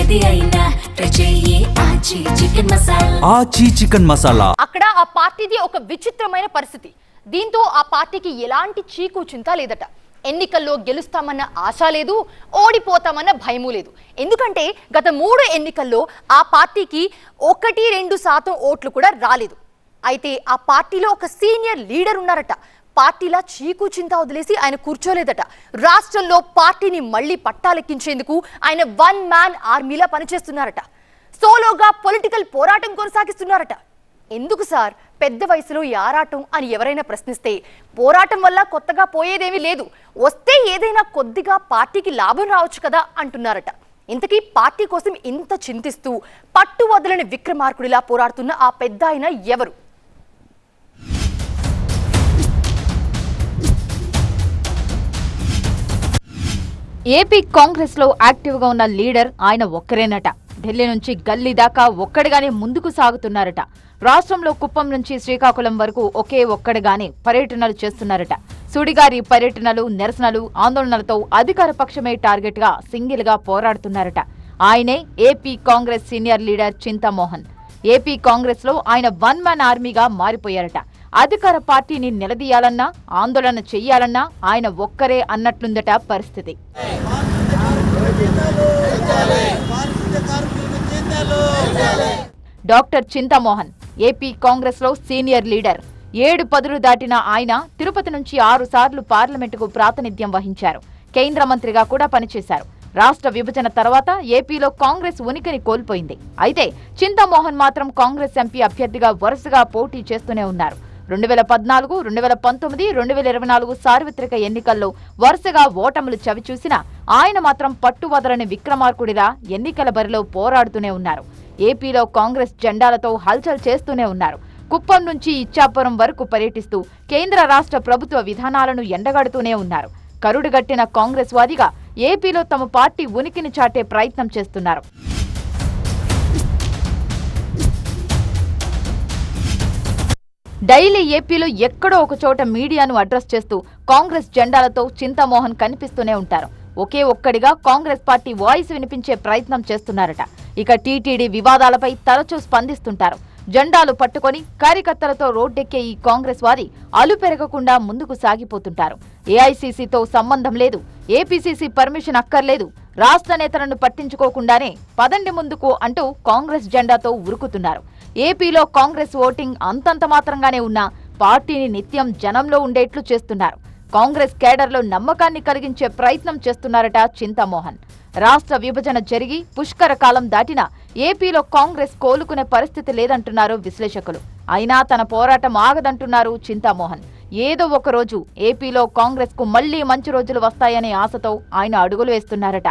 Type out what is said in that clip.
ఏది అయినా ఆచి చికెన్ మసాలా. అక్కడ ఆ పార్టీది ఒక విచిత్రమైన పరిస్థితి. దీంతో ఆ పార్టీకి ఎలాంటి చీకు చింత లేదట. ఎన్నికల్లో గెలుస్తామన్న ఆశ లేదు, ఓడిపోతామన్న భయము లేదు. ఎందుకంటే గత 3 ఎన్నికల్లో ఆ పార్టీకి 1-2% ఓట్లు కూడా రాలేదు. అయితే ఆ పార్టీలో ఒక సీనియర్ లీడర్ ఉన్నారట. పార్టీలా చీకు చింత వదిలేసి ఆయన కూర్చోలేదట. రాష్ట్రంలో పార్టీని మళ్లీ పట్టాలెక్కించేందుకు ఆయన 1 మ్యాన్ ఆర్మీలా పనిచేస్తున్నారట. సోలోగా పొలిటికల్ పోరాటం కొనసాగిస్తున్నారట. ఎందుకు సార్ పెద్ద వయసులో ఈ ఆరాటం అని ఎవరైనా ప్రశ్నిస్తే, పోరాటం వల్ల కొత్తగా పోయేదేమీ లేదు, వస్తే ఏదైనా కొద్దిగా పార్టీకి లాభం రావచ్చు కదా అంటున్నారట. ఇంతకీ పార్టీ కోసం ఇంత చింతిస్తూ పట్టు వదలని విక్రమార్కుడిలా పోరాడుతున్న ఆ పెద్ద ఆయన ఎవరు? ఏపీ కాంగ్రెస్ లో యాక్టివ్ గా ఉన్న లీడర్ ఆయన ఒక్కరేనట. ఢిల్లీ నుంచి గల్లీ దాకా ఒక్కడిగానే ముందుకు సాగుతున్నారట. రాష్ట్రంలో కుప్పం నుంచి శ్రీకాకుళం వరకు ఒకే ఒక్కడిగానే పర్యటనలు చేస్తున్నారట. సుడిగారి పర్యటనలు, నిరసనలు, ఆందోళనలతో అధికార పక్షమే టార్గెట్ గా సింగిల్ గా పోరాడుతున్నారట. ఆయనే AP Congress senior leader Chintamohan. AP Congress లో ఆయన 1 మ్యాన్ ఆర్మీగా మారిపోయారట. అధికార పార్టీని నిలదీయాలన్నా, ఆందోళన చెయ్యాలన్నా ఆయన ఒక్కరే అన్నట్లుందట పరిస్థితి. డాక్టర్ చింతామోహన్ ఏపీ కాంగ్రెస్ లో సీనియర్ లీడర్. 7 పదులు దాటిన ఆయన తిరుపతి నుంచి 6 సార్లు పార్లమెంటుకు ప్రాతినిధ్యం వహించారు. కేంద్ర మంత్రిగా కూడా పనిచేశారు. రాష్ట్ర విభజన తర్వాత ఏపీలో కాంగ్రెస్ ఉనికిని కోల్పోయింది. అయితే చింతామోహన్ మాత్రం కాంగ్రెస్ ఎంపీ అభ్యర్థిగా వరుసగా పోటీ చేస్తూనే ఉన్నారు. 2014, 2019, 2024 సార్వత్రిక ఎన్నికల్లో వరుసగా ఓటములు చవిచూసినా ఆయన మాత్రం పట్టువదలని విక్రమార్కుడిలా ఎన్నికల బరిలో పోరాడుతూనే ఉన్నారు. ఏపీలో కాంగ్రెస్ జెండాలతో హల్చల్ చేస్తూనే ఉన్నారు. కుప్పం నుంచి ఇచ్చాపురం వరకు పర్యటిస్తూ కేంద్ర రాష్ట్ర ప్రభుత్వ విధానాలను ఎండగడుతూనే ఉన్నారు. కరుడుగట్టిన కాంగ్రెస్ వాదిగా ఏపీలో తమ పార్టీ ఉనికిని చాటే ప్రయత్నం చేస్తున్నారు. డైలీ ఏపీలో ఎక్కడో ఒక చోట మీడియాను అడ్రస్ చేస్తూ కాంగ్రెస్ జెండాలతో చింతామోహన్ కనిపిస్తూనే ఉంటారు. ఒకే ఒక్కడిగా కాంగ్రెస్ పార్టీ వాయిస్ వినిపించే ప్రయత్నం చేస్తున్నారట. ఇక టీటీడీ వివాదాలపై తరచూ స్పందిస్తుంటారు. జెండాలు పట్టుకొని కార్యకర్తలతో రోడ్డెక్కే ఈ కాంగ్రెస్ వారి అలు పెరగకుండా ముందుకు సాగిపోతుంటారు. ఏఐసీసీతో సంబంధం లేదు, ఏపీసీసీ పర్మిషన్ అక్కర్లేదు, రాష్ట్ర నేతలను పట్టించుకోకుండానే పదండి ముందుకు అంటూ కాంగ్రెస్ జెండాతో ఉరుకుతున్నారు. ఏపీలో కాంగ్రెస్ ఓటింగ్ అంతంత మాత్రంగానే ఉన్నా పార్టీని నిత్యం జనంలో ఉండేట్లు చేస్తున్నారు. కాంగ్రెస్ కేడర్లో నమ్మకాన్ని కలిగించే ప్రయత్నం చేస్తున్నారట చింతామోహన్. రాష్ట్ర విభజన జరిగి పుష్కర కాలం దాటినా ఏపీలో కాంగ్రెస్ కోలుకునే పరిస్థితి లేదంటున్నారు విశ్లేషకులు. అయినా తన పోరాటం ఆగదంటున్నారు చింతామోహన్. ఏదో ఒక రోజు ఏపీలో కాంగ్రెస్ కు మళ్లీ మంచి రోజులు వస్తాయనే ఆశతో ఆయన అడుగులు వేస్తున్నారట.